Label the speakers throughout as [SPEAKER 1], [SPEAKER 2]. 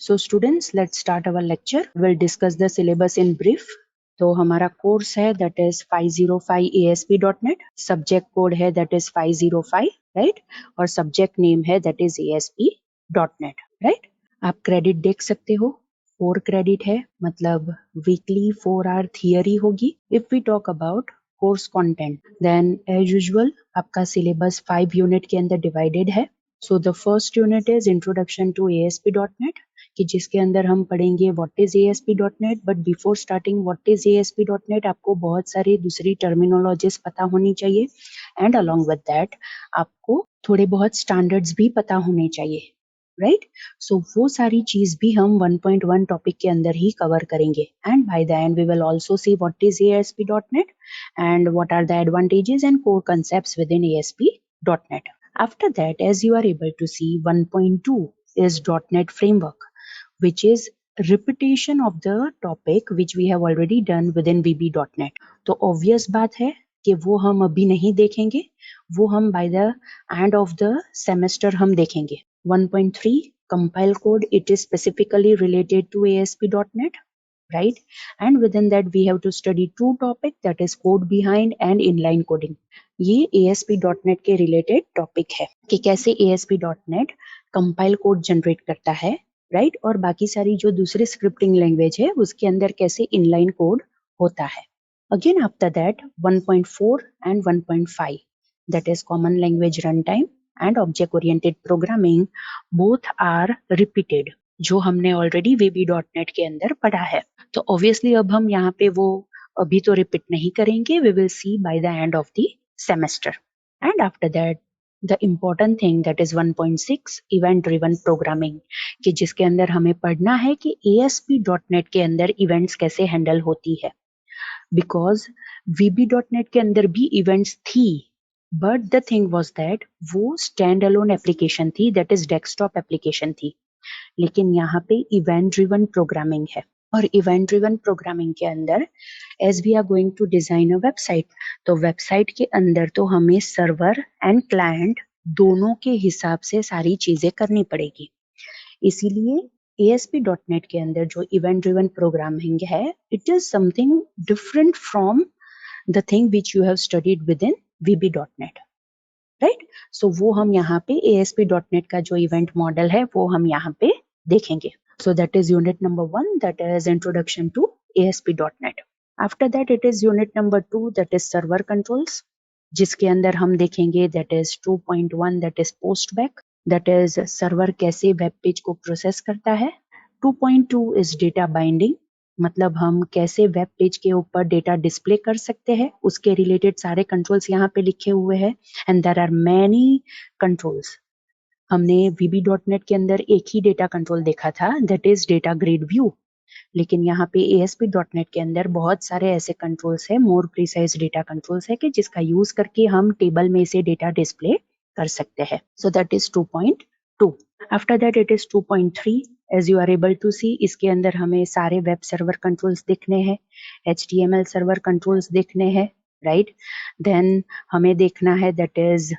[SPEAKER 1] So students, let's start our lecture. We'll discuss the syllabus in brief. तो हमारा course है that is 505 ASP.NET, subject code है that is 505, right, और subject name है that is ASP.NET, right. आप credit देख सकते हो, 4 क्रेडिट है, मतलब वीकली 4 आवर थियरी होगी. If we talk about course content, then as usual आपका सिलेबस 5 यूनिट के अंदर डिवाइडेड है. So the first unit is introduction to ASP.NET, कि जिसके अंदर हम पढ़ेंगे what is ASP.NET. But before starting what is ASP.NET, आपको बहुत सारी दूसरी टर्मिनोलॉजीज पता होनी चाहिए, एंड अलोंग विद दैट आपको थोड़े बहुत स्टैंडर्ड्स भी पता होने चाहिए, राइट. सो वो सारी चीज भी हम 1.1 टॉपिक के अंदर ही कवर करेंगे, and by the end we will also see what is ASP.NET and what are the advantages and core concepts within ASP.NET. After that, as you are able to see, 1.2 is .NET Framework, which is repetition of the topic which we have already done within VB.NET. तो obvious बात है कि वो हम अभी नहीं देखेंगे, वो हम by the end of the semester हम देखेंगे. 1.3 compile code, it is specifically related to ASP.NET, right? And within that we have to study two topic, that is code behind and inline coding. ये ASP.NET के related topic है कि कैसे ASP.NET compile code generate करता है, right, और बाकी सारी जो दूसरी स्क्रिप्टिंग लैंग्वेज है उसके अंदर कैसे इनलाइन कोड होता है. Again after that 1.4 and 1.5, that is common language runtime and object oriented programming, both are repeated, जो हमने ऑलरेडी VB.NET के अंदर पढ़ा है. तो ऑब्वियसली अब हम यहाँ पे वो अभी तो रिपीट नहीं करेंगे, we will see by the end of the semester. And after that the important thing, that is 1.6 event driven programming, कि जिसके अंदर हमें पढ़ना है कि ASP.NET के अंदर इवेंट्स कैसे हैंडल होती है. बिकॉज VB.NET के अंदर भी इवेंट्स थी, but the thing was that वो स्टैंड अलोन एप्लीकेशन थी, दैट इज डेस्कटॉप एप्लीकेशन थी. लेकिन यहाँ पे इवेंट ड्रिवन प्रोग्रामिंग है, और इवेंट ड्रिवन प्रोग्रामिंग के अंदर as we are going to design a website, तो वेबसाइट के अंदर तो हमें सर्वर एंड क्लाइंट दोनों के हिसाब से सारी चीजें करनी पड़ेगी. इसीलिए ASP.NET के अंदर जो इवेंट ड्रिवन प्रोग्रामिंग है, it is something different from the thing which you have studied with in VB.NET, right. So वो हम यहाँ पे ASP.NET का जो इवेंट मॉडल है वो हम यहाँ पे देखेंगे. So that is unit number 1, that is introduction to ASP.NET. After that it is unit number 2, that is server controls, जिसके अंदर हम देखेंगे that is 2.1, that is postback, that is server कैसे वेब पेज को प्रोसेस करता है. 2.2 is data binding, मतलब हम कैसे वेब पेज के ऊपर डेटा डिस्प्ले कर सकते हैं, उसके रिलेटेड सारे कंट्रोल्स यहाँ पे लिखे हुए हैं. And there are many controls. हमने VB.NET के अंदर एक ही डेटा कंट्रोल देखा था, that is data grid view, लेकिन यहाँ पे ASP.NEट के अंदर बहुत सारे ऐसे कंट्रोल्स है, मोर प्रिसाइज डेटा कंट्रोल्स है, कि जिसका यूज करके हम टेबल में से डेटा डिस्प्ले कर सकते हैं. So that is 2.2. After that it is 2.3. As you are able to see, इसके अंदर हमें सारे वेब सर्वर कंट्रोल्स दिखने हैं, HTML सर्वर कंट्रोल्स दिखने हैं, राइट. देन हमें देखना है that is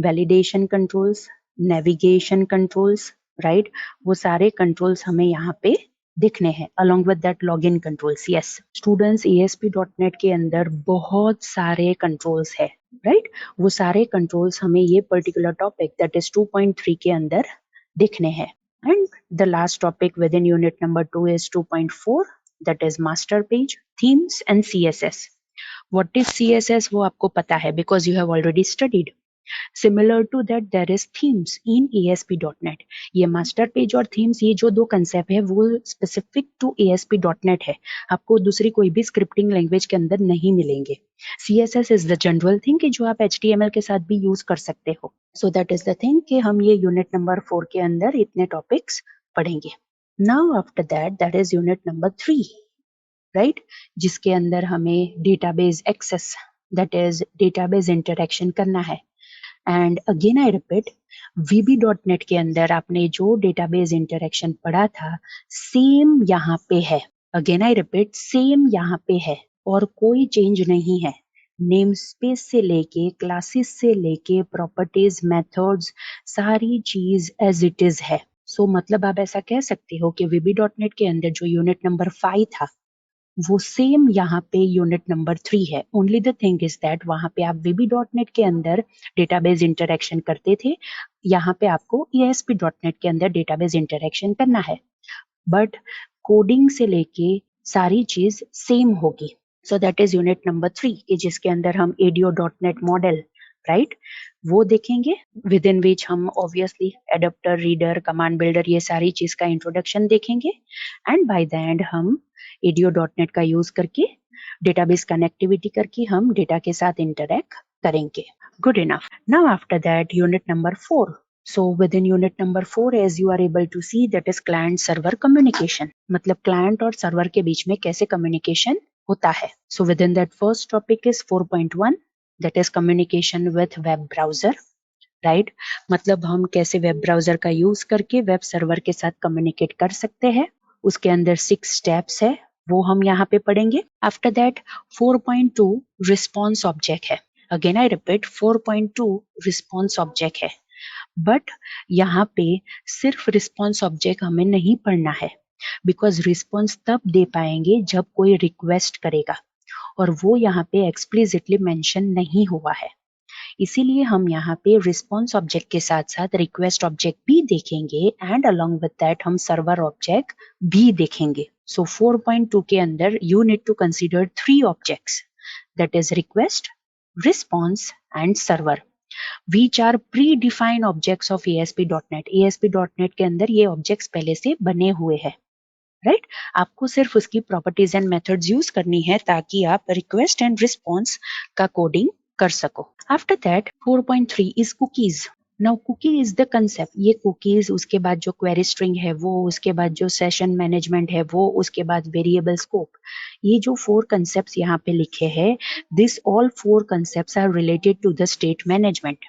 [SPEAKER 1] validation controls, navigation controls, right. वो सारे कंट्रोल्स हमें यहाँ पे दिखने हैं, along with that login controls. Yes students, ASP.NET के अंदर बहुत सारे कंट्रोल्स है, राइट. वो सारे कंट्रोल्स हमें ये पर्टिकुलर टॉपिक दैट इज 2.3 के अंदर दिखने हैं. And the last topic with in unit number 2 is 2.4, that is master page, themes and CSS. What is CSS वो आपको पता है, because you have already studied. Similar to that there is themes in ASP.NET. ये master page और themes, ये जो दो concept है वो स्पेसिफिक टू ASP.NEट है, आपको दूसरी कोई भी स्क्रिप्टिंग लैंग्वेज के अंदर नहीं मिलेंगे. CSS is the general thing कि जो आप HTML के साथ भी यूज कर सकते हो. सो दैट इज द थिंग कि हम ये यूनिट नंबर 4 के अंदर इतने टॉपिक्स पढ़ेंगे. Now after that is unit number 3, right, जिसके अंदर हमें database access, that is database interaction करना है. And again I repeat, VB.NET के अंदर आपने जो डेटाबेस इंटरेक्शन पढ़ा था, सेम यहाँ पे है. अगेन आई रिपीट, सेम यहाँ पे है और कोई चेंज नहीं है. नेम स्पेस से लेके क्लासेस से लेके प्रॉपर्टीज, मेथड्स, सारी चीज एज इट इज है. सो मतलब आप ऐसा कह सकते हो कि VB.NET के अंदर जो यूनिट नंबर 5 था वो सेम यहाँ पे यूनिट नंबर 3 है। Only the thing is that वहां पे आप VB.NET के अंदर डेटाबेस इंटरेक्शन करते थे, यहाँ पे आपको ASP.NET के अंदर डेटाबेस इंटरेक्शन करना है, बट कोडिंग से लेके सारी चीज सेम होगी। सो दैट इज यूनिट नंबर 3 कि जिसके अंदर हम ADO.NET मॉडल राइट वो देखेंगे, विद इन विच हम obviously adapter, reader, command builder ये सारी चीज का इंट्रोडक्शन देखेंगे, एंड बाय द एंड हम ADO.NET का यूज करके डेटाबेस कनेक्टिविटी करके हम डेटा के साथ इंटरेक्ट करेंगे। Good enough. Now after that unit number 4. So within unit number 4, as you are able to see, that is client server communication. मतलब client और server के बीच में कैसे communication होता है. So within that first topic is 4.1, that is communication with web browser. Right मतलब हम कैसे वेब ब्राउजर का यूज करके वेब सर्वर के साथ कम्युनिकेट कर सकते हैं, उसके अंदर 6 स्टेप्स है वो हम यहाँ पे पढ़ेंगे। आफ्टर दैट 4.2 रिस्पॉन्स ऑब्जेक्ट है। Again I repeat 4.2 response object है, बट यहाँ पे सिर्फ रिस्पॉन्स ऑब्जेक्ट हमें नहीं पढ़ना है, बिकॉज रिस्पॉन्स तब दे पाएंगे जब कोई रिक्वेस्ट करेगा, और वो यहाँ पे एक्सप्लिसिटली मेंशन नहीं हुआ है। इसीलिए हम यहाँ पे रिस्पॉन्स ऑब्जेक्ट के साथ साथ रिक्वेस्ट ऑब्जेक्ट भी देखेंगे, एंड अलोंग विद दैट हम सर्वर ऑब्जेक्ट भी देखेंगे। सो 4.2 के अंदर you need to consider 3 objects, that is request, response and server, which are predefined objects of ASP.NET. ASP.NET के अंदर ये ऑब्जेक्ट्स पहले से बने हुए हैं, राइट आपको सिर्फ उसकी प्रॉपर्टीज एंड मेथड्स यूज करनी है ताकि आप रिक्वेस्ट एंड रिस्पॉन्स का कोडिंग कर सको। After that 4.3 is cookies. Now cookie is the concept, ये कुकीज, उसके बाद जो क्वेरी स्ट्रिंग है वो, उसके बाद जो सेशन मैनेजमेंट है वो, उसके बाद वेरिएबल स्कोप, ये जो 4 कंसेप्ट्स यहाँ पे लिखे हैं, this all 4 concepts are related to the state management.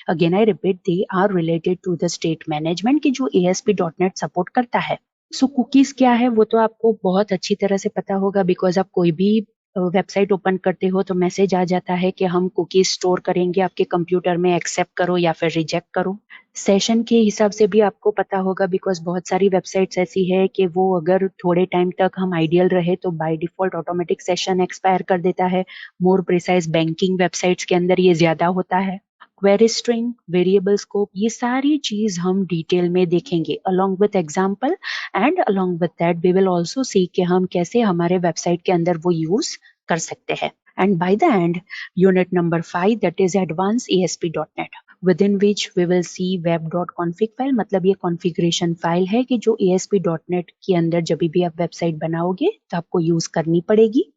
[SPEAKER 1] Again I repeat, they are related to the state management की जो ASP.NET सपोर्ट करता है। सो कुकीज क्या है वो तो आपको बहुत अच्छी तरह से पता होगा, बिकॉज आप कोई भी वेबसाइट ओपन करते हो तो मैसेज आ जाता है कि हम कुकीज स्टोर करेंगे आपके कंप्यूटर में, एक्सेप्ट करो या फिर रिजेक्ट करो। सेशन के हिसाब से भी आपको पता होगा, बिकॉज बहुत सारी वेबसाइट्स ऐसी है कि वो अगर थोड़े टाइम तक हम आइडियल रहे तो by default automatic session expire कर देता है। मोर प्रिसाइज बैंकिंग वेबसाइट्स के अंदर ये ज्यादा होता है। क्वेरी स्ट्रिंग, वेरिएबल स्कोप, ये सारी चीज हम डिटेल में देखेंगे along with example, and along with that we will also see कि हम कैसे हमारे वेबसाइट के अंदर वो यूज कर सकते हैं। And by the and unit number 5, that is advance ASP.NET, within which we will see web.config file, मतलब ये कॉन्फ़िगरेशन फाइल है कि जो ASP.NET के अंदर जब भी आप वेबसाइट बनाओगे तो आपको यूज करनी पड़ेगी,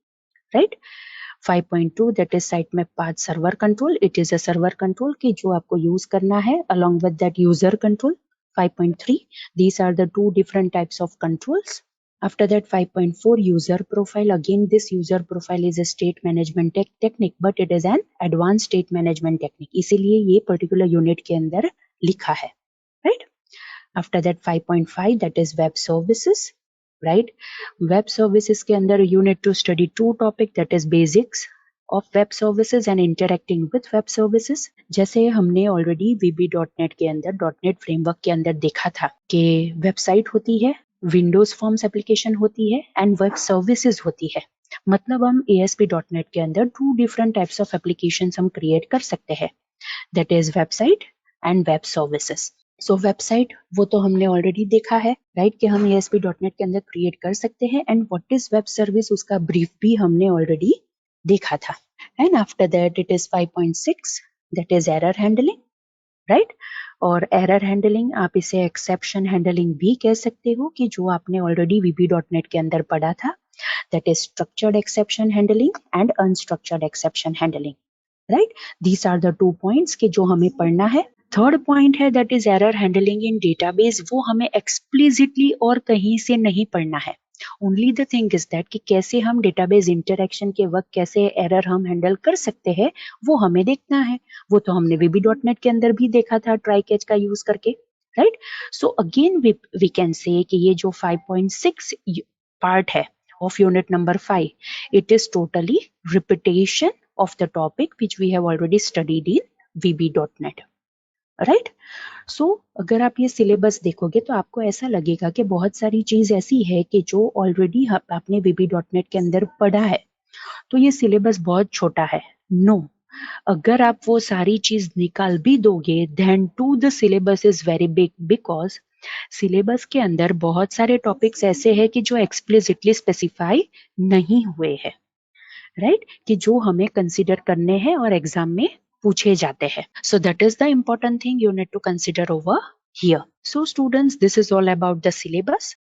[SPEAKER 1] right. 5.2 that is sitemap path server control, it is a server control कि जो आपको यूज करना है along with that user control. 5.3 these are the 2 different types of controls. After that 5.4 user profile, again this user profile is a state management technique, but it is an advanced state management technique, इसीलिए ये particular unit के अंदर लिखा है, right? After that 5.5 that is web services, right? Web services के अंदर you need to study 2 topic, that is basics of web services and interacting with web services. जैसे हमने already VB.NET के अंदर .NET framework के अंदर देखा था कि वेबसाइट होती है, विंडोज फॉर्म्स एप्लीकेशन होती है, एंड वेब सर्विसेज होती है। मतलब हम ASP.NET के अंदर 2 डिफरेंट टाइप्स ऑफ एप्लीकेशंस हम क्रिएट कर सकते हैं, that is website and web services. So website वो तो हमने ऑलरेडी देखा है, राइट, कि हम ASP.NEट के अंदर क्रिएट कर सकते हैं, and what is web service उसका ब्रीफ भी हमने ऑलरेडी देखा था। And after that it is 5.6 that is error handling, right. और एरर हैंडलिंग आप इसे एक्सेप्शन हैंडलिंग भी कह सकते हो, कि जो आपने ऑलरेडी VB.NEट के अंदर पढ़ा था, that is structured exception handling and unstructured exception handling, right. These are the 2 points कि जो हमें पढ़ना है। थर्ड पॉइंट है that is error handling in database, वो हमें एक्सप्लिसिटली और कहीं से नहीं पढ़ना है। Only the thing is that कि कैसे हम डेटाबेस इंटरेक्शन के वक्त कैसे एरर हम हैंडल कर सकते हैं वो हमें देखना है। वो तो हमने VB.NET के अंदर भी देखा था ट्राई कैच का यूज करके, right. So again we can say कि ये जो 5.6 पार्ट है of unit number 5, it is totally repetition of the topic which we have already studied in VB.NET. Right. So अगर आप ये सिलेबस देखोगे तो आपको ऐसा लगेगा कि बहुत सारी चीज ऐसी है कि जो ऑलरेडी आपने VB.NET के अंदर पढ़ा है, तो ये सिलेबस बहुत छोटा है। नो, अगर आप वो सारी चीज निकाल भी दोगे, then too the syllabus is very big, because syllabus के अंदर बहुत सारे टॉपिक्स ऐसे हैं कि जो एक्सप्लिसिटली स्पेसिफाई नहीं हुए हैं, राइट, कि जो हमें कंसिडर करने हैं और एग्जाम में पूछे जाते हैं. So that is the important thing you need to consider over here. So students, this is all about the syllabus.